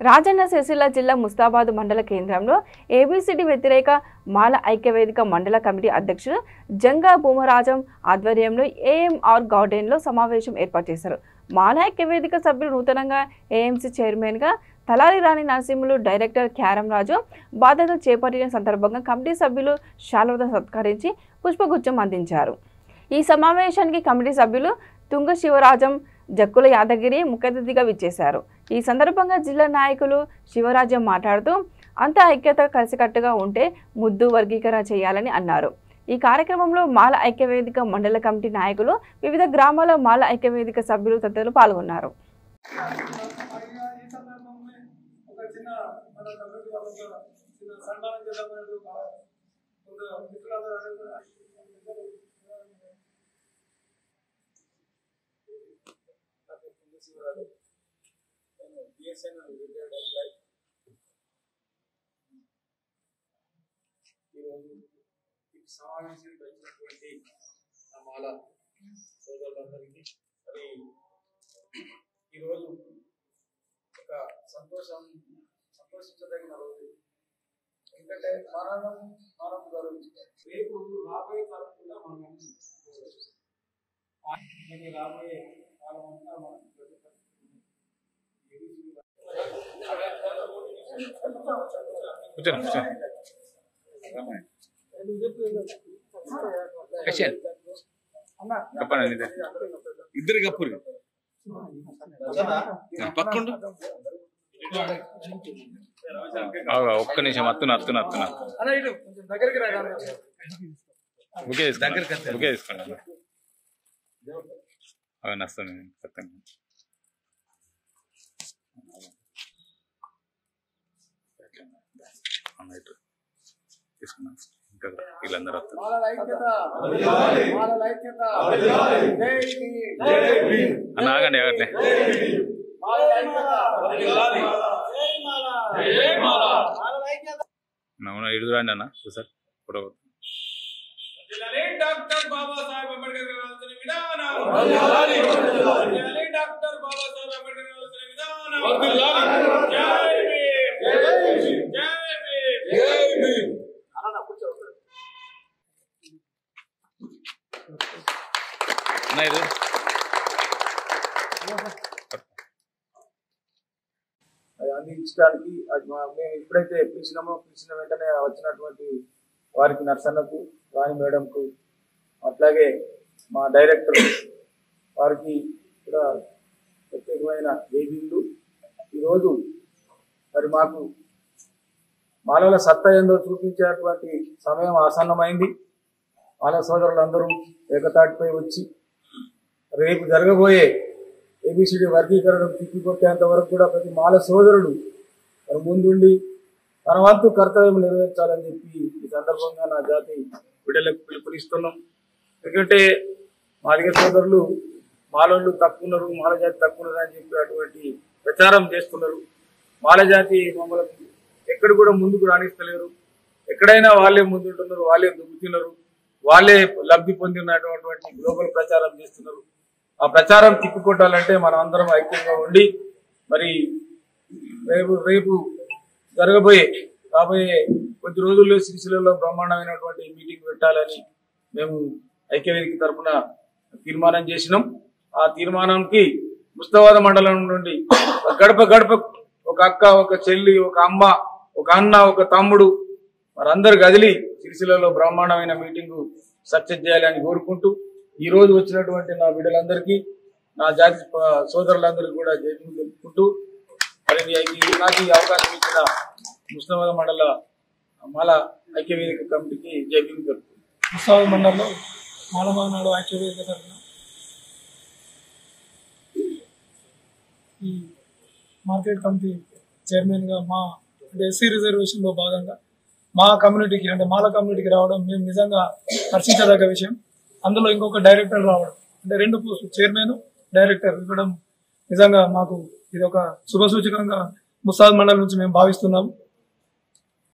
రాజన్న సిరిసిల్ల జిల్లా ముస్తాబాద్ మండల కేంద్రంలో ఏబీసీడీ వ్యతిరేక మాల ఐక్యవేదిక మండల కమిటీ అధ్యక్షుడు జంగా భూమరాజం ఆధ్వర్యంలో ఏఎంఆర్ గార్డెన్లో సమావేశం ఏర్పాటు చేశారు. మాల ఐక్యవేదిక సభ్యులు నూతనంగా ఏఎంసీ చైర్మన్గా తలారి రాణి నరసింహులు, డైరెక్టర్ క్యారం రాజు బాధ్యతలు చేపట్టిన సందర్భంగా కమిటీ సభ్యులు శాలువతో సత్కరించి పుష్పగుచ్చం అందించారు. ఈ సమావేశానికి కమిటీ సభ్యులు తుంగ శివరాజం, జక్కుల యాదగిరి ముఖ్య అతిథిగా విచ్చేశారు. ఈ సందర్భంగా జిల్లా నాయకులు శివరాజం మాట్లాడుతూ అంతా ఐక్యత కలిసికట్టుగా ఉంటే ముద్దు వర్గీకరణ చేయాలని అన్నారు. ఈ కార్యక్రమంలో మాల ఐక్యవేదిక మండల కమిటీ నాయకులు, వివిధ గ్రామాల మాల ఐక్యవేదిక సభ్యులు తదితరులు పాల్గొన్నారు. సమావేశానికి వచ్చినటువంటి మాల సోదరులందరికీ మరి ఈరోజు ఒక సంతోషించదగిన రోజు. ఎందుకంటే మనం గౌరవించాలి. రేపు రాబోయే కాలం కూడా మనం రాబోయే కాలం అంతా మనం ఇద్దరు కప్పురు పక్కండు ఒక్క నిమిషం అత్తున ఓకే తీసుకోండి నస్తాను తీసుకున్నాను. వీళ్ళందరూ అన్న ఆగండి ఆగట్లే నమ్మన ఇడుగురండి అన్న sir photo. Doctor Babasaheb Ambedkar గారు విధానం, డాక్టర్ బాబాసాహెబ్ అంబేద్కర్ గారు విధానం. అందించడానికి మేము ఎప్పుడైతే పిలిచిన వెంటనే వచ్చినటువంటి వారికి నర్సన్నకు, రాణి మేడంకు, అట్లాగే మా డైరెక్టర్ వారికి కూడా ప్రత్యేకమైన జైబీలు. ఈరోజు మరి మాకు మాలల సత్తా ఏందో చూపించేటువంటి సమయం ఆసన్నమైంది. మాల సోదరులందరూ ఏకతాటిపై వచ్చి రేపు జరగబోయే ఏబీసీడీ వర్గీకరణ తిప్పికొట్టేంత వరకు కూడా ప్రతి మాల సోదరుడు మరి ముందుండి తన వంతు కర్తవ్యం నెరవేర్చాలని చెప్పి ఈ సందర్భంగా నా జాతి బిడ్డలకు పిలుపునిస్తున్నాం. ఎందుకంటే మాదిగ సోదరులు మాలోళ్ళు తక్కున్నారు, మాల జాతి తక్కున్నారు అని చెప్పి అటువంటి ప్రచారం చేస్తున్నారు. మాల జాతి మమ్మల్ని ఎక్కడ కూడా ముందుకు రాణిస్తలేరు. ఎక్కడైనా వాళ్ళే ముందుంటున్నారు, వాళ్ళే దుబ్బుతున్నారు, వాళ్ళే లబ్ధి పొందినటువంటి గ్లోబల్ ప్రచారం చేస్తున్నారు. ఆ ప్రచారం తిప్పికొట్టాలంటే మనం అందరం ఐక్యంగా ఉండి మరి రేపు రాబోయే కొద్ది రోజుల్లో సిరిసిల్లలో బ్రహ్మాండమైనటువంటి మీటింగ్ పెట్టాలని మేము ఐక్యవేదిక తరఫున తీర్మానం చేసినాం. ఆ తీర్మానానికి ముస్తాబాద్ మండలం నుండి గడప ఒక అక్క, ఒక చెల్లి, ఒక అమ్మ, ఒక అన్న, ఒక తమ్ముడు మరందరు కదిలి సిరిసిల్లలో బ్రహ్మాండమైన మీటింగ్ సక్సెస్ చేయాలని కోరుకుంటూ ఈ రోజు వచ్చినటువంటి నా బిడ్డలందరికీ, నా జాతి సోదరులందరికీ కూడా జైలు తెలుపుకుంటూ మరి నాకు ఈ అవకాశం ఇచ్చిన ముస్తాబాద్ మండల మాల ఐక్యవేదిక కమిటీకి జైలు తెలుపుకుంటాం. ముస్తాబాద్ మండలంలో మాలమానాడు ఐక్యవేదిక తరఫున ఈ మార్కెట్ కమిటీ చైర్మన్గా అంటే ఎస్సీ రిజర్వేషన్లో భాగంగా మా కమ్యూనిటీకి అంటే మాల కమ్యూనిటీకి రావడం మేము నిజంగా హర్షించదగ్గ విషయం. అందులో ఇంకొక డైరెక్టర్ రావడం అంటే 2 పోస్టులు, చైర్మన్, డైరెక్టర్ ఇవ్వడం నిజంగా మాకు ఇది ఒక శుభసూచకంగా ముస్తాబాద్ మండలం నుంచి మేము భావిస్తున్నాము.